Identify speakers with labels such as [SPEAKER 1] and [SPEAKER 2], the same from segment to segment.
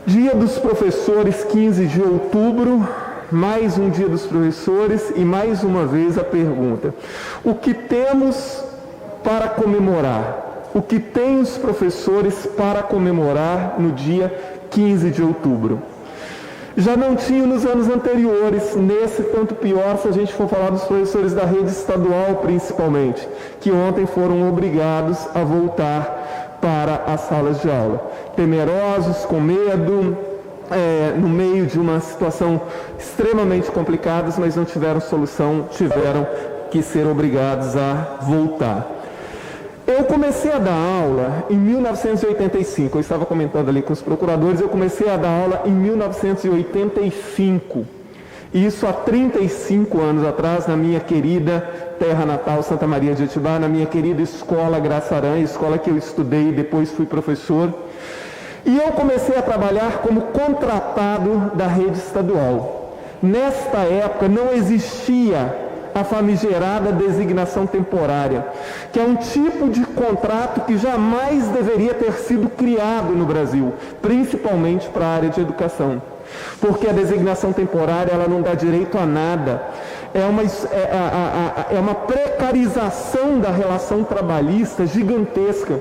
[SPEAKER 1] Dia dos Professores, 15 de outubro, mais um Dia dos Professores e mais uma vez a pergunta: o que temos para comemorar? O que têm os professores para comemorar no dia 15 de outubro? Já não tinha nos anos anteriores, nesse tanto pior se a gente for falar dos professores da rede estadual principalmente, que ontem foram obrigados a voltar para as salas de aula, temerosos, com medo, no meio de uma situação extremamente complicada, mas não tiveram solução, tiveram que ser obrigados a voltar. Eu comecei a dar aula em 1985, eu estava comentando ali com os procuradores, eu comecei a dar aula em 1985, isso há 35 anos atrás, na minha querida terra natal, Santa Maria de Itibá, na minha querida escola Graça Aranha, escola que eu estudei e depois fui professor. E eu comecei a trabalhar como contratado da rede estadual. Nesta época não existia a famigerada designação temporária, que é um tipo de contrato que jamais deveria ter sido criado no Brasil, principalmente para a área de educação. Porque a designação temporária ela não dá direito a nada, é uma precarização da relação trabalhista gigantesca.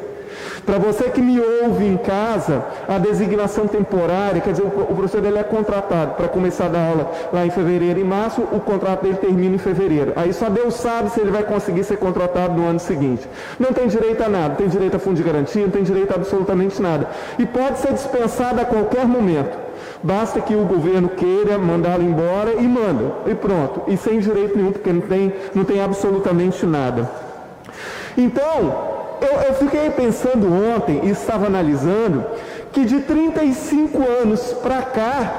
[SPEAKER 1] Para você que me ouve em casa, a designação temporária, quer dizer, o professor ele é contratado para começar a dar aula lá em fevereiro e março, o contrato dele termina em fevereiro. Aí só Deus sabe se ele vai conseguir ser contratado no ano seguinte. Não tem direito a nada, não tem direito a fundo de garantia, não tem direito a absolutamente nada. E pode ser dispensado a qualquer momento. Basta que o governo queira mandá-lo embora e manda, e pronto. E sem direito nenhum, porque não tem absolutamente nada. Então, eu fiquei pensando ontem e estava analisando que de 35 anos para cá,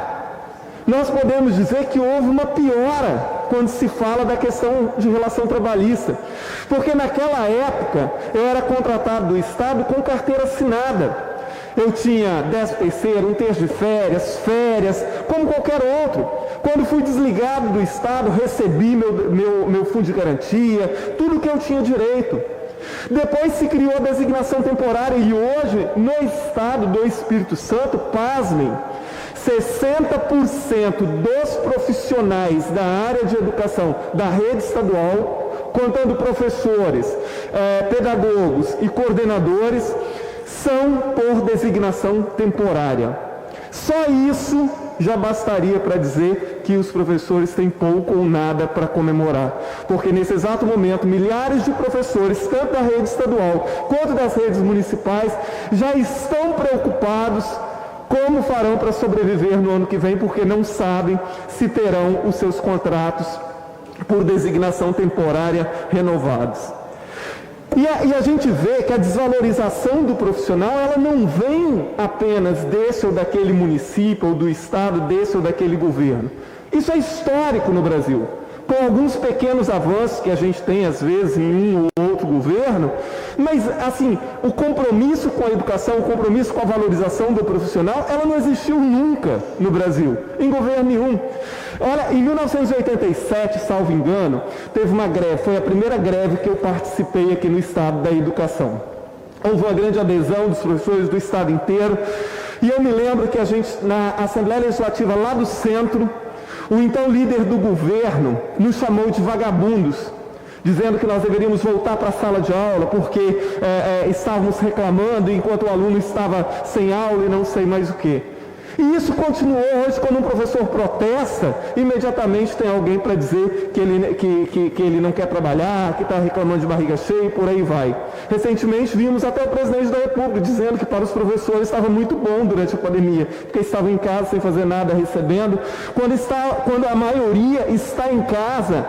[SPEAKER 1] nós podemos dizer que houve uma piora quando se fala da questão de relação trabalhista. Porque naquela época eu era contratado do Estado com carteira assinada. Eu tinha 10º, um terço de férias, como qualquer outro. Quando fui desligado do Estado, recebi meu fundo de garantia, tudo que eu tinha direito. Depois se criou a designação temporária e hoje, no Estado do Espírito Santo, pasmem, 60% dos profissionais da área de educação da rede estadual, contando professores, pedagogos e coordenadores, são por designação temporária. Só isso já bastaria para dizer que os professores têm pouco ou nada para comemorar. Porque nesse exato momento, milhares de professores, tanto da rede estadual quanto das redes municipais, já estão preocupados como farão para sobreviver no ano que vem, porque não sabem se terão os seus contratos por designação temporária renovados. E a gente vê que a desvalorização do profissional, ela não vem apenas desse ou daquele município, ou do estado, desse ou daquele governo. Isso é histórico no Brasil. Com alguns pequenos avanços que a gente tem, às vezes, em um ou outro governo, mas, assim, o compromisso com a educação, o compromisso com a valorização do profissional, ela não existiu nunca no Brasil, em governo nenhum. Olha, em 1987, salvo engano, teve uma greve, foi a primeira greve que eu participei aqui no Estado da Educação. Houve uma grande adesão dos professores do Estado inteiro, e eu me lembro que a gente, na Assembleia Legislativa lá do centro, o então líder do governo nos chamou de vagabundos, dizendo que nós deveríamos voltar para a sala de aula, porque estávamos reclamando enquanto o aluno estava sem aula e não sei mais o quê. E isso continuou hoje, quando um professor protesta, imediatamente tem alguém para dizer que ele não quer trabalhar, que está reclamando de barriga cheia e por aí vai. Recentemente vimos até o presidente da República dizendo que para os professores estava muito bom durante a pandemia, porque estavam em casa sem fazer nada, recebendo, quando a maioria está em casa,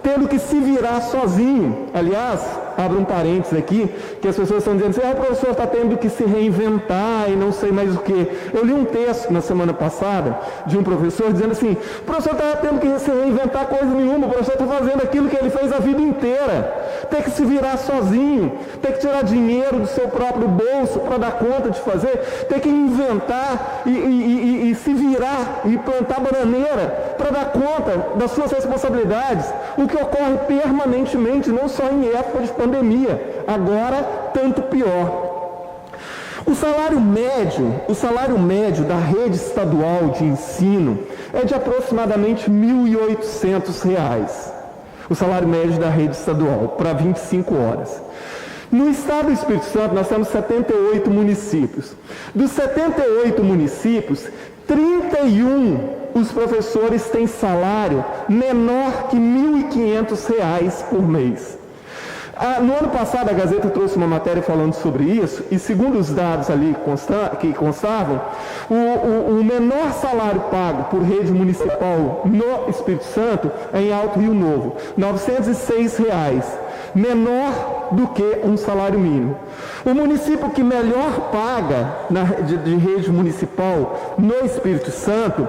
[SPEAKER 1] tendo que se virar sozinho. Aliás, abro um parênteses aqui, que as pessoas estão dizendo assim, o professor está tendo que se reinventar e não sei mais o quê. Eu li um texto na semana passada de um professor dizendo assim, o professor está tendo que se reinventar coisa nenhuma, o professor está fazendo aquilo que ele fez a vida inteira. Tem que se virar sozinho, tem que tirar dinheiro do seu próprio bolso para dar conta de fazer, tem que inventar e se virar e plantar bananeira para dar conta das suas responsabilidades, o que ocorre permanentemente, não só em época de pandemia, agora tanto pior. O salário médio da rede estadual de ensino é de aproximadamente R$ 1.800. O salário médio da rede estadual, para 25 horas. No estado do Espírito Santo, nós temos 78 municípios. Dos 78 municípios, 31 os professores têm salário menor que R$ 1.500 por mês. No ano passado, a Gazeta trouxe uma matéria falando sobre isso, e segundo os dados ali que constavam, o menor salário pago por rede municipal no Espírito Santo é em Alto Rio Novo, R$ 906, menor do que um salário mínimo. O município que melhor paga de rede municipal no Espírito Santo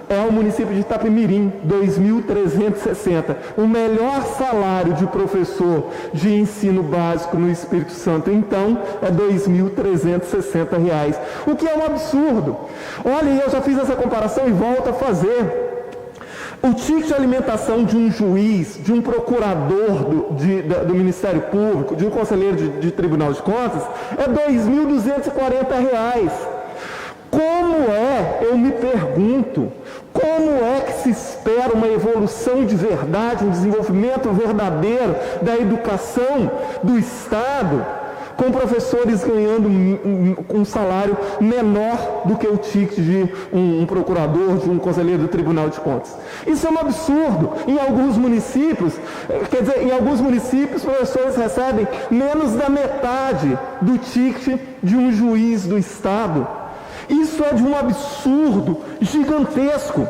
[SPEAKER 1] é o município de Itapemirim, 2.360. O melhor salário de professor de ensino básico no Espírito Santo, então, é R$ 2.360, o que é um absurdo. Olha, eu já fiz essa comparação e volto a fazer. O ticket de alimentação de um juiz, de um procurador do Ministério Público, de um conselheiro de Tribunal de Contas, é R$ 2.240. Eu me pergunto, como é que se espera uma evolução de verdade, um desenvolvimento verdadeiro da educação do Estado, com professores ganhando um salário menor do que o ticket de um procurador, de um conselheiro do Tribunal de Contas? Isso é um absurdo. Em alguns municípios, os professores recebem menos da metade do ticket de um juiz do Estado. Isso é de um absurdo gigantesco.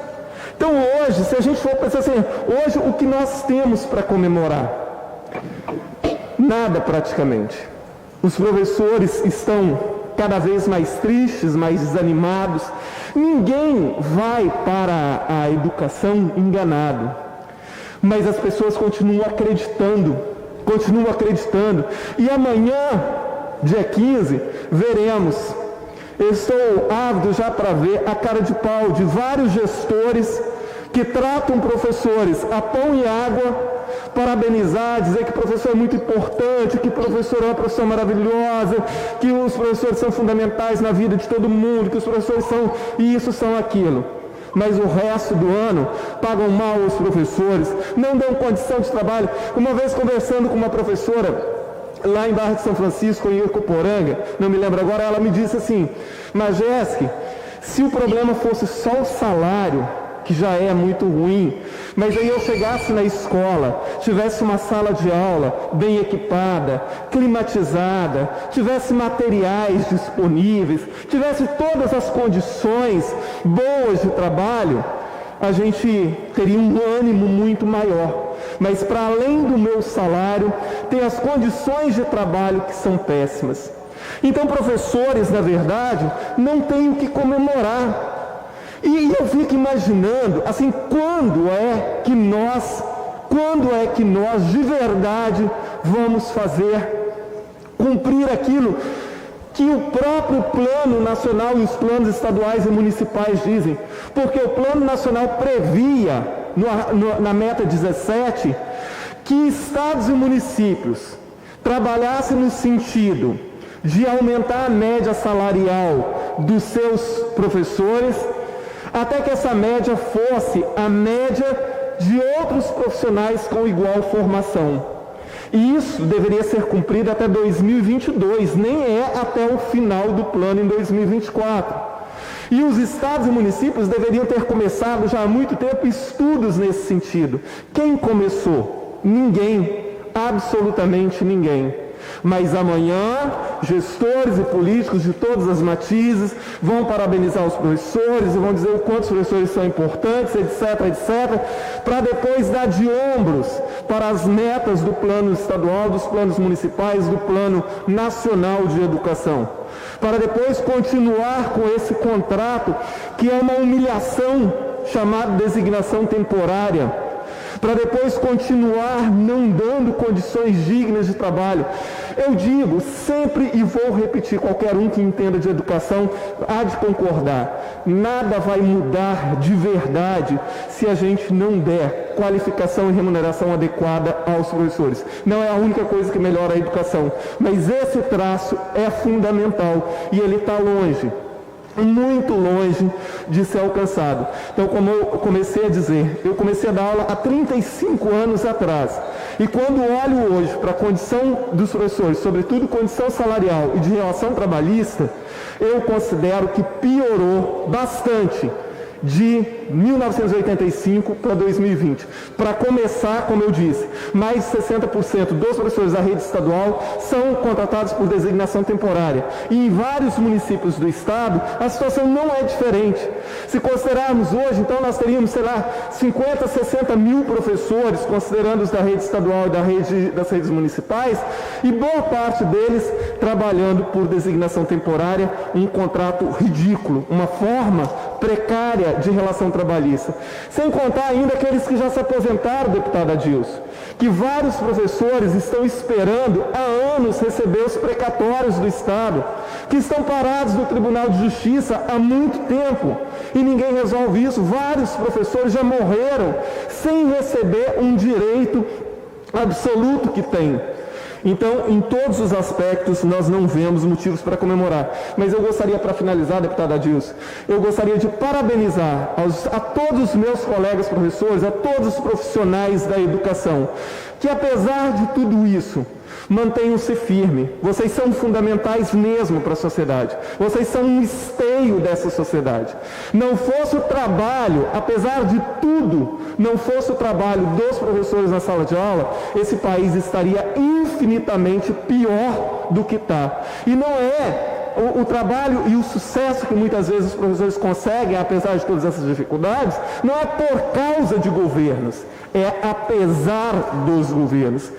[SPEAKER 1] Então hoje, se a gente for pensar assim, hoje o que nós temos para comemorar? Nada praticamente. Os professores estão cada vez mais tristes, mais desanimados. Ninguém vai para a educação enganado. Mas as pessoas continuam acreditando. E amanhã, dia 15, veremos. Eu estou ávido já para ver a cara de pau de vários gestores que tratam professores a pão e água, parabenizar, dizer que o professor é muito importante, que o professor é uma profissão maravilhosa, que os professores são fundamentais na vida de todo mundo, que os professores são isso, são aquilo. Mas o resto do ano pagam mal os professores, não dão condição de trabalho. Uma vez conversando com uma professora lá em Barra de São Francisco, em Ircoporanga, não me lembro agora, ela me disse assim: Majewski, se o problema fosse só o salário, que já é muito ruim, mas aí eu chegasse na escola, tivesse uma sala de aula bem equipada, climatizada, tivesse materiais disponíveis, tivesse todas as condições boas de trabalho, a gente teria um ânimo muito maior. Mas para além do meu salário, tem as condições de trabalho que são péssimas. Então, professores, na verdade, não têm o que comemorar. E eu fico imaginando, assim, quando é que nós de verdade vamos cumprir aquilo que o próprio Plano Nacional e os planos estaduais e municipais dizem? Porque o Plano Nacional previa, na meta 17, que estados e municípios trabalhassem no sentido de aumentar a média salarial dos seus professores, até que essa média fosse a média de outros profissionais com igual formação. E isso deveria ser cumprido até 2022, nem é até o final do plano em 2024. E os estados e municípios deveriam ter começado já há muito tempo estudos nesse sentido. Quem começou? Ninguém, absolutamente ninguém. Mas amanhã, gestores e políticos de todas as matizes vão parabenizar os professores e vão dizer o quanto os professores são importantes, etc., para depois dar de ombros para as metas do plano estadual, dos planos municipais, do plano nacional de educação. Para depois continuar com esse contrato, que é uma humilhação, chamada designação temporária, para depois continuar não dando condições dignas de trabalho. Eu digo sempre e vou repetir, qualquer um que entenda de educação há de concordar, nada vai mudar de verdade se a gente não der qualificação e remuneração adequada aos professores. Não é a única coisa que melhora a educação, mas esse traço é fundamental e ele está longe, muito longe de ser alcançado. Então, como eu comecei a dizer, eu comecei a dar aula há 35 anos atrás. E quando olho hoje para a condição dos professores, sobretudo condição salarial e de relação trabalhista, eu considero que piorou bastante de 1985 para 2020. Para começar, como eu disse, mais de 60% dos professores da rede estadual são contratados por designação temporária. E em vários municípios do estado, a situação não é diferente. Se considerarmos hoje, então nós teríamos, 50, 60 mil professores, considerando os da rede estadual e das redes municipais, e boa parte deles trabalhando por designação temporária, um contrato ridículo, uma forma precária de relação trabalhista. Sem contar ainda aqueles que já se aposentaram, deputada Adilson, que vários professores estão esperando há anos receber os precatórios do Estado, que estão parados no Tribunal de Justiça há muito tempo e ninguém resolve isso. Vários professores já morreram sem receber um direito absoluto que têm. Então, em todos os aspectos, nós não vemos motivos para comemorar. Mas eu gostaria, para finalizar, deputada Adilson, eu gostaria de parabenizar a todos os meus colegas professores, a todos os profissionais da educação, que apesar de tudo isso, mantenham-se firmes. Vocês são fundamentais mesmo para a sociedade. Vocês são um esteio dessa sociedade. Não fosse o trabalho, apesar de tudo, não fosse o trabalho dos professores na sala de aula, esse país estaria infinitamente pior do que está. E não é o trabalho e o sucesso que muitas vezes os professores conseguem, apesar de todas essas dificuldades, não é por causa de governos, é apesar dos governos.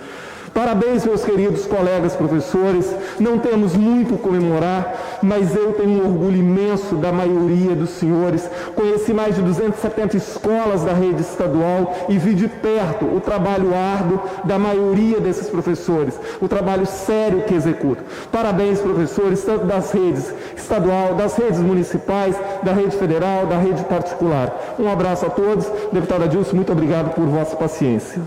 [SPEAKER 1] Parabéns, meus queridos colegas professores, não temos muito a comemorar, mas eu tenho um orgulho imenso da maioria dos senhores. Conheci mais de 270 escolas da rede estadual e vi de perto o trabalho árduo da maioria desses professores, o trabalho sério que executam. Parabéns, professores, tanto das redes estadual, das redes municipais, da rede federal, da rede particular. Um abraço a todos. Deputada Adilson, muito obrigado por vossa paciência.